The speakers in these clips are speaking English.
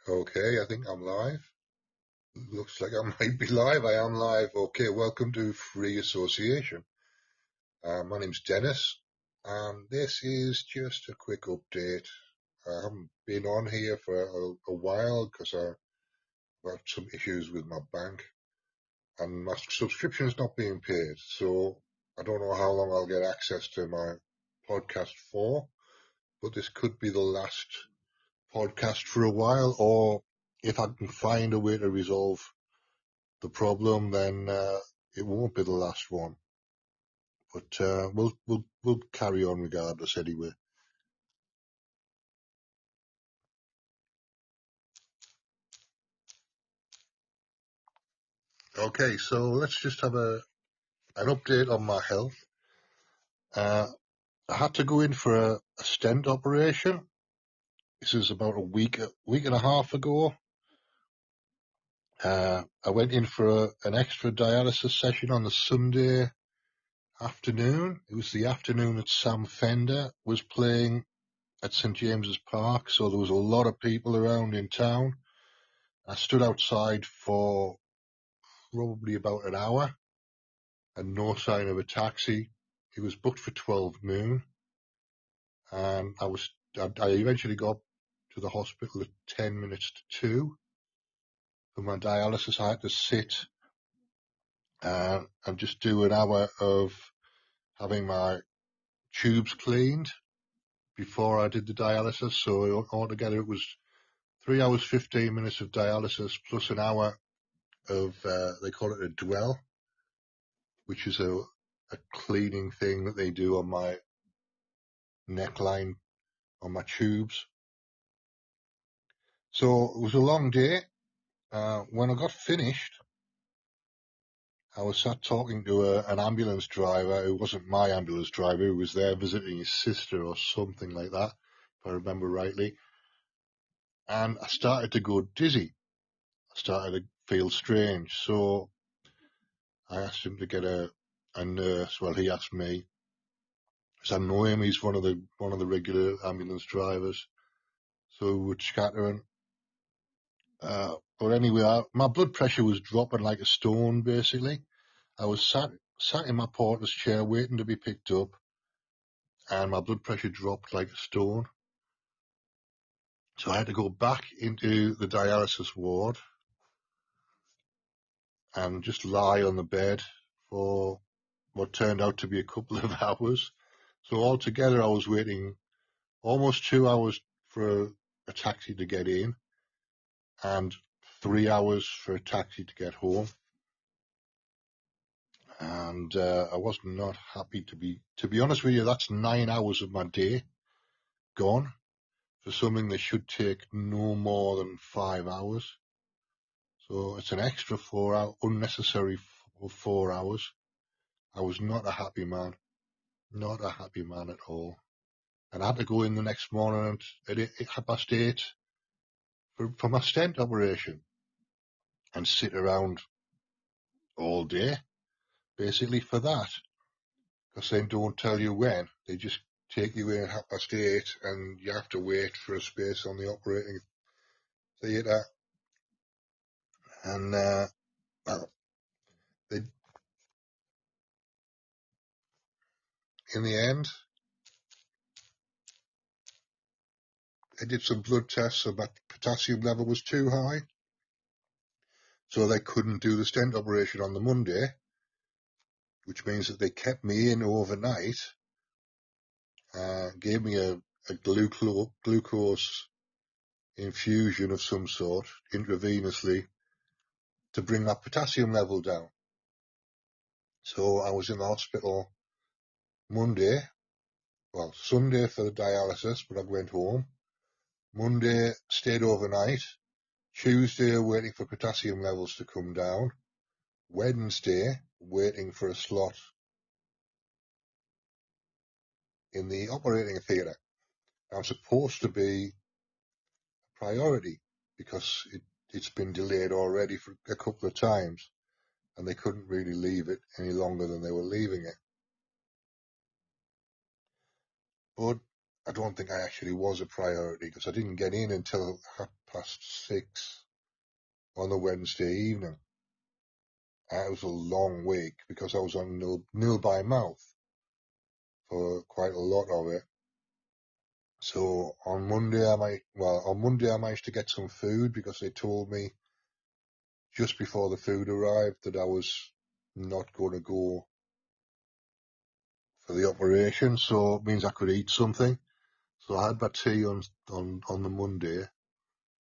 Okay, I think I'm live. Looks like I might be live. I am live. Okay, welcome to Free Association. My name's Dennis, and this is just a quick update. I haven't been on here for a while because I've had some issues with my bank, and my subscription's not being paid. So I don't know how long I'll get access to my podcast for, but this could be the last podcast for a while, or if I can find a way to resolve the problem, then it won't be the last one. But we'll carry on regardless anyway. Okay, so let's just have an update on my health. I had to go in for a stent operation. This is about a week and a half ago. I went in for an extra dialysis session on the Sunday afternoon. It was the afternoon that Sam Fender was playing at St James's Park, so there was a lot of people around in town. I stood outside for probably about an hour and no sign of a taxi. It was booked for 12 noon, and I eventually got to the hospital at 10 minutes to 2 for my dialysis. I had to sit and just do an hour of having my tubes cleaned before I did the dialysis. So altogether it was 3 hours, 15 minutes of dialysis plus an hour of, they call it a dwell, which is a cleaning thing that they do on my neckline, on my tubes. So it was a long day. When I got finished, I was sat talking to an ambulance driver who wasn't my ambulance driver, who was there visiting his sister or something like that, if I remember rightly. And I started to go dizzy. I started to feel strange. So I asked him to get a nurse. Well, he asked me. Because I know him, he's one of the regular ambulance drivers. So we were chatting. But anyway, my blood pressure was dropping like a stone, basically. I was sat in my porter's chair waiting to be picked up, and my blood pressure dropped like a stone. So I had to go back into the dialysis ward and just lie on the bed for what turned out to be a couple of hours. So altogether, I was waiting almost 2 hours for a taxi to get in and 3 hours for a taxi to get home. And I was not happy to be honest with you. That's 9 hours of my day gone for something that should take no more than 5 hours. So it's an extra 4 hour, unnecessary 4 hours. I was not a happy man, not a happy man at all. And I had to go in the next morning at 8:30 for my stent operation and sit around all day, basically for that. Because they don't tell you when. They just take you in at 8:30 and you have to wait for a space on the operating theatre. And they, in the end, they did some blood tests and my potassium level was too high. So they couldn't do the stent operation on the Monday, which means that they kept me in overnight, gave me a glucose infusion of some sort intravenously to bring my potassium level down. So I was in the hospital Sunday for the dialysis, but I went home. Monday, stayed overnight. Tuesday, waiting for potassium levels to come down. Wednesday, waiting for a slot in the operating theatre. I'm supposed to be a priority because it's been delayed already for a couple of times, and they couldn't really leave it any longer than they were leaving it. But I don't think I actually was a priority because I didn't get in until 6:30 on the Wednesday evening. It was a long week because I was on nil by mouth for quite a lot of it. So on Monday I managed to get some food because they told me just before the food arrived that I was not going to go for the operation, so it means I could eat something. So I had my tea on the Monday.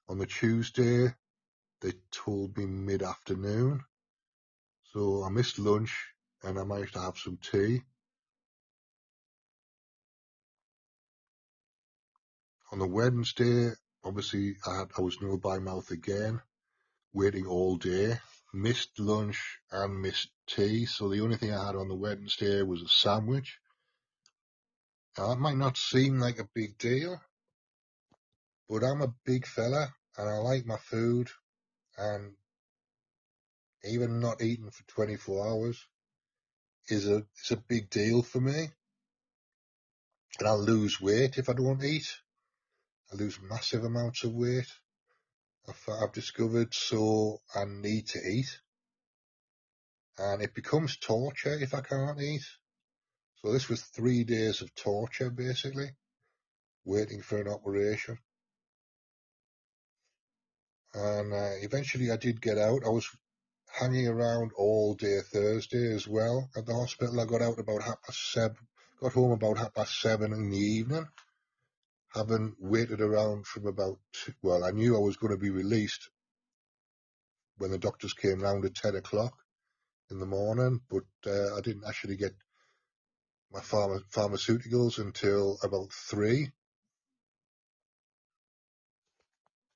On the Tuesday, they told me mid-afternoon, so I missed lunch and I managed to have some tea. On the Wednesday, obviously I was nil by mouth again, waiting all day, missed lunch and missed tea, so the only thing I had on the Wednesday was a sandwich. Now, that might not seem like a big deal, but I'm a big fella and I like my food, and even not eating for 24 hours is a big deal for me. And I'll lose weight if I don't eat. I lose massive amounts of weight, I've discovered, so I need to eat. And it becomes torture if I can't eat. So this was 3 days of torture, basically, waiting for an operation. And eventually I did get out. I was hanging around all day Thursday as well at the hospital. I got out about 7:30, got home about 7:30 in the evening, having waited around from I knew I was going to be released when the doctors came round at 10 o'clock in the morning, but I didn't actually get my pharmaceuticals until about 3.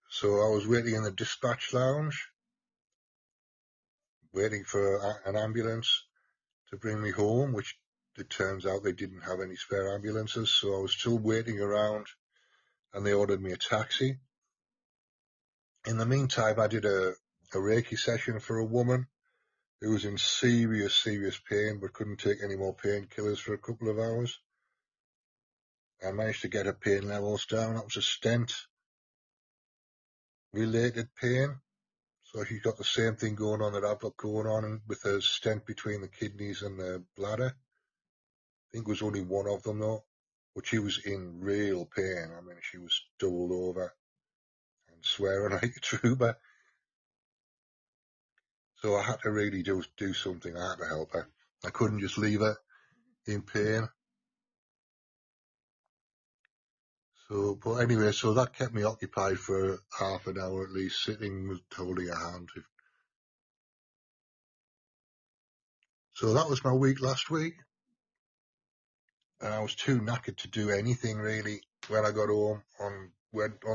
So I was waiting in the dispatch lounge, waiting for an ambulance to bring me home, which it turns out they didn't have any spare ambulances, so I was still waiting around, and they ordered me a taxi. In the meantime, I did a Reiki session for a woman who was in serious pain but couldn't take any more painkillers for a couple of hours. I managed to get her pain levels down. That was a stent-related pain. So she's got the same thing going on that I've got going on with her stent between the kidneys and the bladder. I think it was only one of them though, but she was in real pain. I mean, she was doubled over and swearing like a trooper. So I had to really do something. I had to help her. I couldn't just leave her in pain. So, but anyway, so that kept me occupied for half an hour at least, sitting with holding a hand. So that was my week last week. And I was too knackered to do anything really when I got home on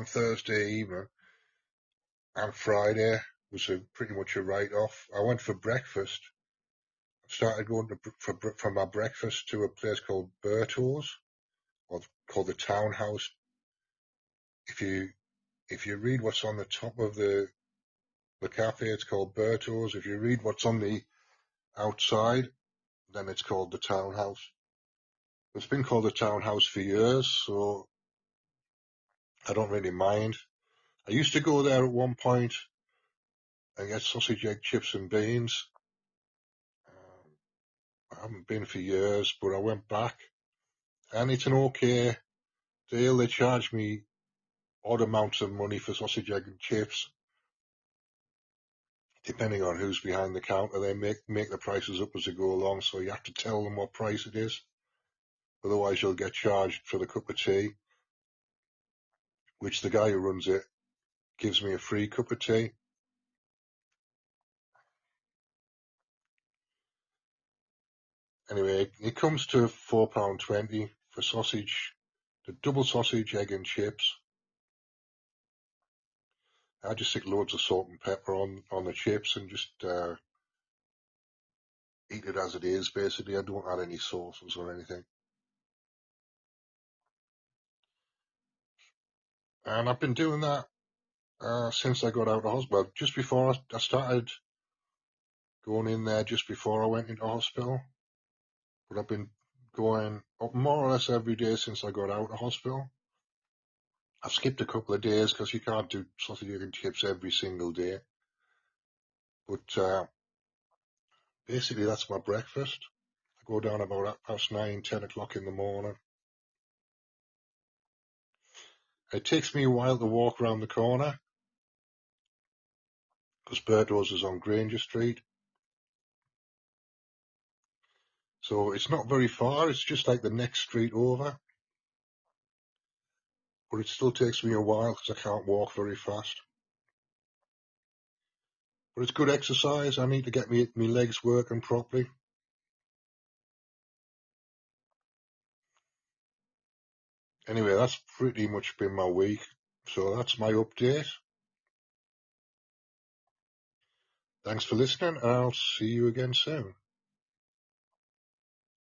Thursday evening, and Friday was pretty much a write-off. I went for breakfast. I started going for my breakfast to a place called Berto's, or called the Townhouse. If you read what's on the top of the cafe, it's called Berto's. If you read what's on the outside, then it's called the Townhouse. It's been called the Townhouse for years, so I don't really mind. I used to go there at one point and get sausage, egg, chips and beans. I haven't been for years, but I went back, and it's an okay deal. They charge me odd amounts of money for sausage, egg and chips. Depending on who's behind the counter, they make the prices up as they go along, so you have to tell them what price it is. Otherwise you'll get charged for the cup of tea, which the guy who runs it gives me a free cup of tea. Anyway, it comes to £4.20 for sausage, the double sausage, egg and chips. I just stick loads of salt and pepper on the chips and just eat it as it is, basically. I don't add any sauces or anything. And I've been doing that since I got out of hospital. Just before I started going in there, just before I went into hospital. But I've been going up more or less every day since I got out of hospital. I've skipped a couple of days because you can't do sausage, egg and chips every single day. But basically that's my breakfast. I go down about 9:30, 10 o'clock in the morning. It takes me a while to walk around the corner because Berto's is on Granger Street. So it's not very far, it's just like the next street over. But it still takes me a while because I can't walk very fast. But it's good exercise. I need to get me legs working properly. Anyway, that's pretty much been my week. So that's my update. Thanks for listening, and I'll see you again soon.